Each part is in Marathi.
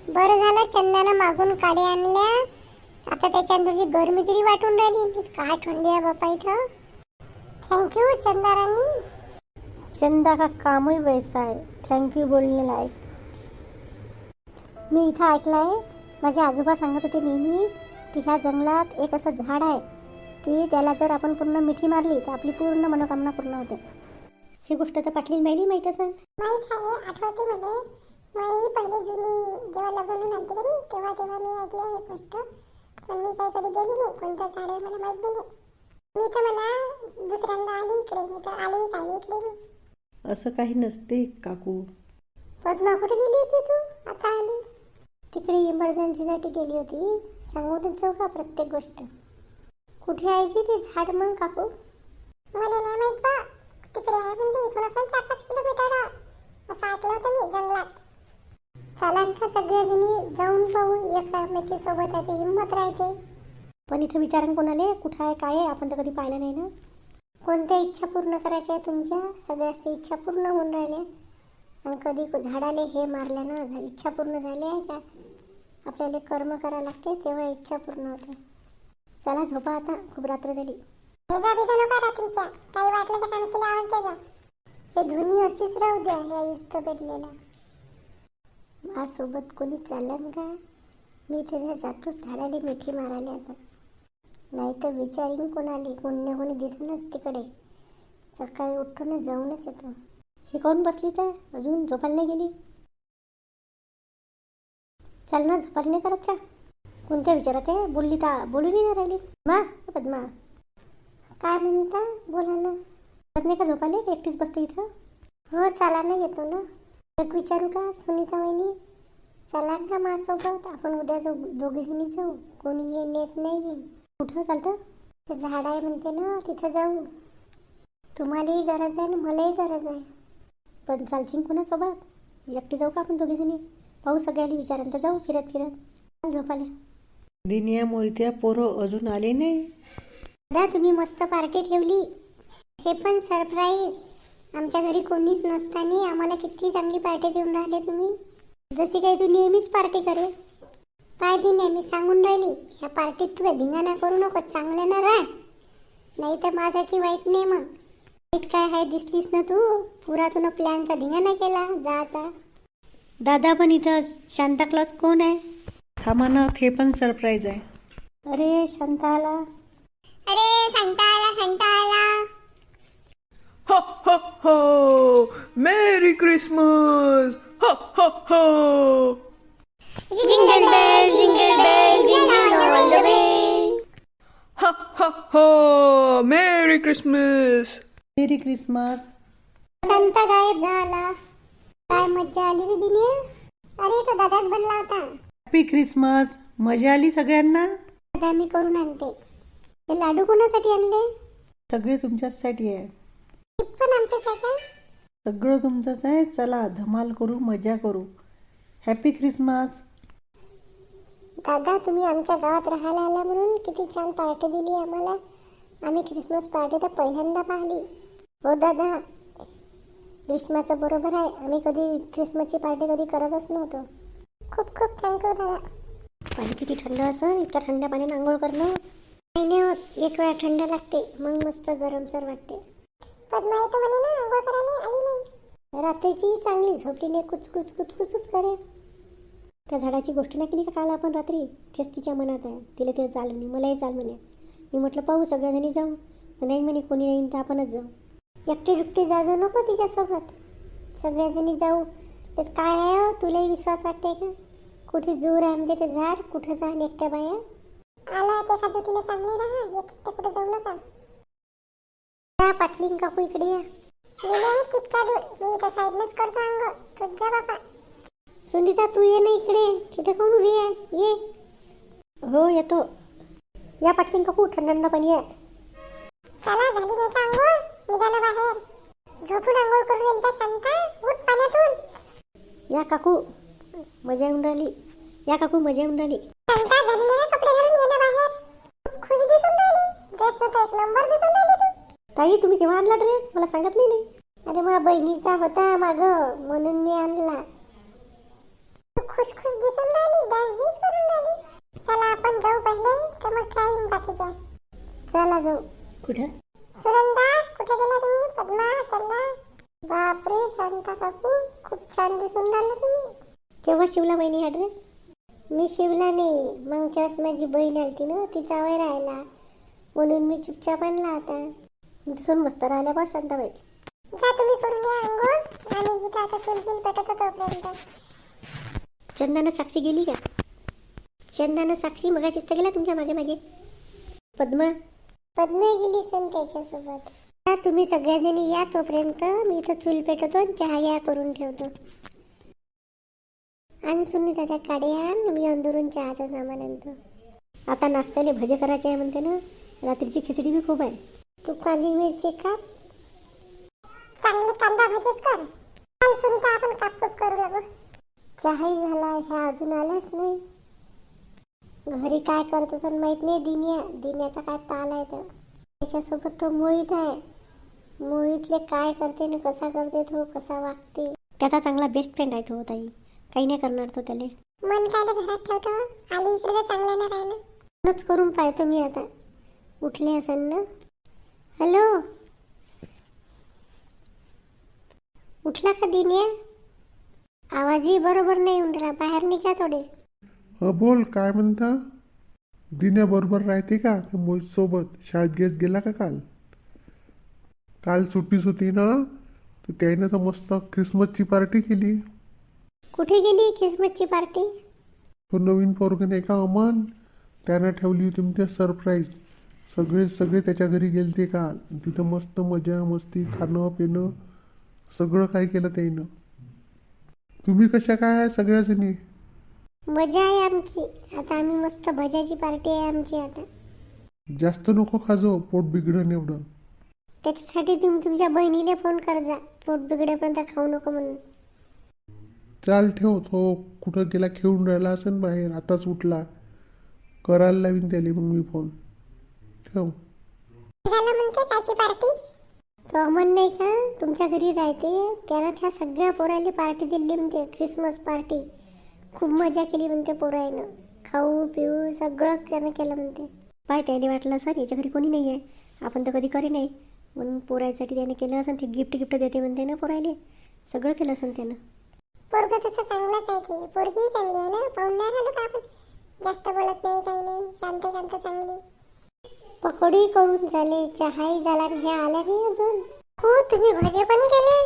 बरं झालं चंदानं मागून काड्या आणल्या. आता त्याच्या अंदरची गरमी तरी वाटून राहिली. काय थंडी आहे बापा इथं. थँक्यू चंदा राणी. चंदा का काम ही वैसा है, थँक्यू बोलणे लायक. मी इथं ऐकलं आहे, माझे आजोबा सांगत होते नेहमी की ह्या जंगलात एक असं झाड आहे की त्याला जर आपण पूर्ण मिठी मारली तर आपली पूर्ण मनोकामना पूर्ण होते. ही गोष्ट तर पाटली माहिती माहीत असेल. माहीत आहे, आठवते मला. मी पहिले जुनी जेव्हा लग्न झाली तरी तेव्हा मी ऐकली आहे गोष्ट. पण मी काही कधी गेली नाही. कोणतं झाड आहे मला माहीत नाही. मी तर म्हणा दुसऱ्यांदा आली इकडे. मी तर आली काही इकडे मी. असं काही नसते काकू. पद्मा कुठे गेली होती तू? आता आली. तिकडे इमर्जन्सीसाठी गेली होती. सांगूनच जाऊ का प्रत्येक गोष्ट? कुठे आहे ते झाड मग काकू? मला नाही माहित बा. तिकडे आहे पण ते इथून असं 4-5 किलोमीटर असं ऐकलं होतं मी जंगलात. चला ना सगळेजणी जाऊन पाहू. एकामेकी सोबत आहे ते हिंमत राहते. पण इथं विचारण कोणाले कुठं आहे काय आहे आपण तर कधी पाहिलं नाही ना. कोणत्या इच्छा पूर्ण करायच्या आहे तुमच्या? सगळ्याच इच्छा पूर्ण होऊन राहिल्या. आणि कधी झाडाले हे मारल्या ना इच्छा पूर्ण झाली आहे का? आपल्याला कर्म करावं लागते तेव्हा इच्छा पूर्ण होते. चला झोपा आता, खूप रात्र झाली. भेजा भेजा नका रात्रीच्या. काही वाटलं तर कानाला आवाज द्या. हे ध्वनी अशीच राहू द्या ह्या इष्ट भेटलेला. माझ्यासोबत कोणी चाललं का? मी तिथे जातोच झाडाला मिठी मारायला आता. नाही तर विचारीन कोणाली. कोणी कोणी दिसणंच तिकडे. सकाळी उठून जाऊनच येतो. हे कोण बसलीच आहे अजून झोपायला नाही गेली? चल ना झोपायला नाही चालत का? कोणत्या विचारात आहे? बोलली तर बोलू नाही राहिली. पद्मा काय म्हणता? बोला ना. नाही का झोपाले? एकटीच बसते इथं. हो चला ना येतो ना. एक विचारू का सुनीता वहिनी? चला का माझ्यासोबत? आपण उद्या जाऊ, दोघीजणी जाऊ. कोणी ये नेत नाही. कुठं चालतं? ते झाड आहे म्हणते ना तिथं जाऊ. तुम्हालाही गरज आहे आणि मलाही गरज आहे. पण चालशील कोणासोबत? एकटी जाऊ का आपण दोघीजणी? पाहू सगळ्याला विचारांत जाऊ फिरत फिरत. झोपाले. दिनिया मोहित्या पोरं अजून आले नाही. दादा तुम्ही मस्त पार्टी ठेवली. हे पण सरप्राईज. आमच्या घरी कोणीच नसताना आम्हाला किती चांगली पार्टी देऊन राहिले तुम्ही. जशी काही तू नेहमीच पार्टी करे. काय दिन्या मी सांगून राहिली ह्या पार्टीत तू धिंगाणा करू नको. चांगलं ना राह. नाही तर माझा की वाईट नाही मग. वाईट काय आहे दिसलीस ना तू. पुरा तुला प्लॅनचा धिंगाणा केला जायचा. दादा पण इथं शांता क्लॉज कोण आहे? थांबा ना, ते पण सरप्राईज आहे. अरे शांता आला. अरे शांता आला, शांता आला. हो ho ho, merry Christmas. Ho ho ho. Jingle bell jingle all the way. Ho ho ho, merry Christmas. Merry Christmas. Santa गायब झाला. काय मज्जा आली रे दिने. अरे तो दादाच बनला होता. Happy Christmas. मजा आली सगळ्यांना. दादा मी करून आणते. हे लाडू कोणासाठी आणले? सगळे तुमच्यासाठी आहे. पण आमचंच आहे का? सगळं तुमचंच आहे. चला धमाल करू, मजा करू. Happy Christmas. दादा तुम्ही आमच्या गावात राहायला आला म्हणून किती छान पार्टी दिली आम्हाला. आम्ही क्रिसमस पार्टी तर पहिल्यांदा पाहिली. हो दादा ग्रीष्माचं बरोबर आहे. आम्ही कधी क्रिसमसची पार्टी कधी करतच नव्हतो. खूप खूप थँक्यू दादा. पाणी किती थंड असेल. इतक्या थंड पाण्याने आंघोळ करणं नाही होत. एक वेळा थंड लागते मग मस्त गरमसर वाटते. पद्मा येतो म्हणे ना आंघोळ करायला आली नाही. रात्रीची चांगली झोपलीने कुचकुच कुचकुचच करे. त्या झाडाची गोष्ट नाही केली का काल आपण रात्री? तेच तिच्या मनात आहे. तिला ते चाल म्हणे मलाही चाल म्हणे. मी म्हटलं पाहू सगळ्याजणी जाऊ. नाही म्हणे कोणी नाही तर आपणच जाऊ. एकटी दुकटी जाऊ नको तिच्यासोबत. सगळ्याजणी जाऊ. ते काय आहे तुलाही विश्वास वाटते का? कुठे जोर आहे म्हणजे ते झाड कुठं जा एकट्या बाया. आला ते एका जोटीला चांगले राहा. एकट्या कुठं जाऊ नका. पाटलीन काकू इकडे या. कितक्या दूर मी इथं साईडनच करतो अंग. तूच जा बाबा. सुनीता तू ये ना इकडे. तिथे कोण उभी आहे? ये. हो येतो. या पाटलीन काकू थंड पाणी आहे. चला झाली नाही का अंघोळ? निघालं बाहेर. झोपून अंघोळ करून येईल का शांता? उठ पाण्यातून. या काकू मजा येऊन राहिली. या काकू मजा येऊन राहिली. शांता झाली नाही कपडे घालून ये ना बाहेर. खुश दिसून राहिली. ड्रेस तर एक नंबर दिसून राहिली तू. ताई तुम्ही केव्हा आणला ड्रेस? मला सांगितली नाही. अरे माझ्या बहिणीचा होता मागं म्हणून मी आणला. खुश दिसून राहिली, डान्स करून राहिली. चला आपण जाऊ पहिले, तर मग काय येईन बाकीच्या. चला जाऊ. कुठं? सुनंदा, कुठे गेला तुम्ही? पद्मा, चला. बापरे शांता काकू, खूप छान दिसून राहिला तुम्ही. केव्हा शिवला बहिणी हा ड्रेस? मी शिवला नाही, मागच्या वेळेस माझी बहीण आलती ना, तिचा वय राहिला म्हणून मी चुपचाप आणला होता. दिसून मस्त राहिल्या बा शांताबाई. जा तुम्ही करून घ्या अंघोळ, आणि इथं आता चुलबिल पेटत होतो तोपर्यंत. चंदानं साक्षी गेली का? चंदानं साक्षी मगाशीच तर गेला तुमच्या मागे मागे. पद्मा पद्मा गेली सण त्याच्यासोबत. या तुम्ही सगळ्याजणी या, तोपर्यंत मी इथं चूल पेटवतो, चहा घ्या करून ठेवतो. आणि सुनीता त्या काड्या आण, मी अंदरून चहाचं सामान आणतो. आता नाश्त्याला भजे करायचे आहे म्हणते ना, रात्रीची खिचडी बी खूप आहे. तू कांदी मिरची काप, चांगली कांदा भाजीच कर. चल सुनीता, आपण काप करू लागू. चहाही झाला, ह्या अजून आल्याच नाही. घरी काय करत असेल माहित नाही. दिन्याचा काय ताल आहे तर. त्याच्यासोबत तो मोहित आहे. मोहितले काय करते ना कसा करते तो, कसा वागते. त्याचा चांगला बेस्ट फ्रेंड आहे तो ताई. काही नाही करणार तो त्याला. मन काय घरात ठेवतो, आली इकडे तर चांगलं नाही राहिलं. नच करून पाहतो मी आता. उठले असेल ना. हॅलो, उठला का दिन्या? आवाजही बरोबर नाही उठला. बाहेर निघा थोडे. बोल, काय म्हणता? दिन्या बरोबर राहते का मोहित सोबत? शाळेत गेला का काल? काल सुट्टीच होती ना, तर त्याने तर मस्त ख्रिसमसची पार्टी केली. कुठे गेली ख्रिसमसची पार्टी? तो नवीन पोरगं नाही का अमन, त्यानं ठेवली होती म्हणते सरप्राईज. सगळे त्याच्या घरी गेलते काल. तिथं मस्त मजा मस्ती, खाणं पिणं सगळं काय केलं त्यानं. तुम्ही कशा काय आहे सगळ्याजणी? मजा आहे आमची. आता आम्ही मस्त भज्याची पार्टी आहे आमची आता. जास्त नको खाजो, पोट बिघडन एवढं. त्याच्यासाठी तुम्ही तुमच्या बहिणीला फोन कर जा, पोट बिघडेपर्यंत खाऊ नको म्हणून. चाल ठेव. तो कुठं गेला, खेळून राहिला असेल बाहेर, आताच उठला. करायला लावीन त्याला मग मी फोन. ठेव. झालं म्हणते कायची पार्टी? तो अमन नाही का तुमच्या घरी राहते, त्यानं त्या सगळ्या पोरायला पार्टी दिली म्हणते, ख्रिसमस पार्टी. खूप मजा केली म्हणते पोरायनं. खाऊ पिऊ सगळं त्यानं केलं म्हणते. पाय त्याला वाटलं सर याच्या घरी कोणी नाही आहे, आपण तर कधी करे नाही म्हणून पोरायसाठी त्याने केलं असं. ते गिफ्ट देते म्हणते ना पोरायले. सगळं केलं असं त्यानं. पोरगं तसं चांगलंच आहे की. पोरगी चांगली आहे ना, पाहून नाही राहिलं का आपण? जास्त बोलत नाही, काही नाही, शांत शांत चांगली. पकोडी करून झाले, चहाही झाला, हे आल्या नाही अजून. हो, तुम्ही भजे पण केले?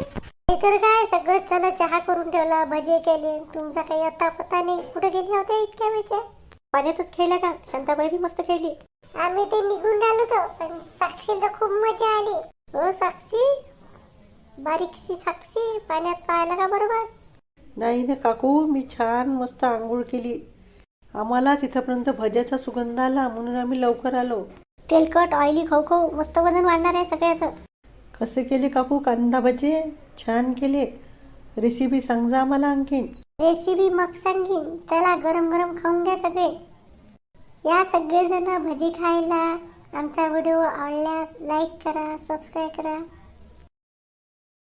हे तर काय सगळं चला, चहा करून ठेवला, भजे केले. तुमचा काही आता पत्ता नाही. कुठे गेली होत्या इतक्या वेळच्या? पाण्यातच खेळल्या का? शांताबाई बी मस्त खेळली. आम्ही ते निघून राहिलो होतो, पण साक्षीला खूप मजा आली. हो साक्षी, बारीकशी साक्षी पाण्यात पाहायला का बरोबर? नाही ना काकू, मी छान मस्त आंघोळ केली. आम्हाला तिथपर्यंत भज्याचा सुगंध आला म्हणून आम्ही लवकर आलो. तेलकट ऑइली खाऊ खाऊ मस्त वजन वाढणार आहे सगळ्याचं. कसे केले काकू कांदा भजे? छान केले. रेसिपी सांग जा आम्हाला आणखीन. रेसिपी मग सांगीन. चला गरम गरम खाऊन घ्या सगळे. या सगळेजण भजी खायला. आमचा व्हिडिओ आवडल्यास लाईक करा, सबस्क्राईब करा.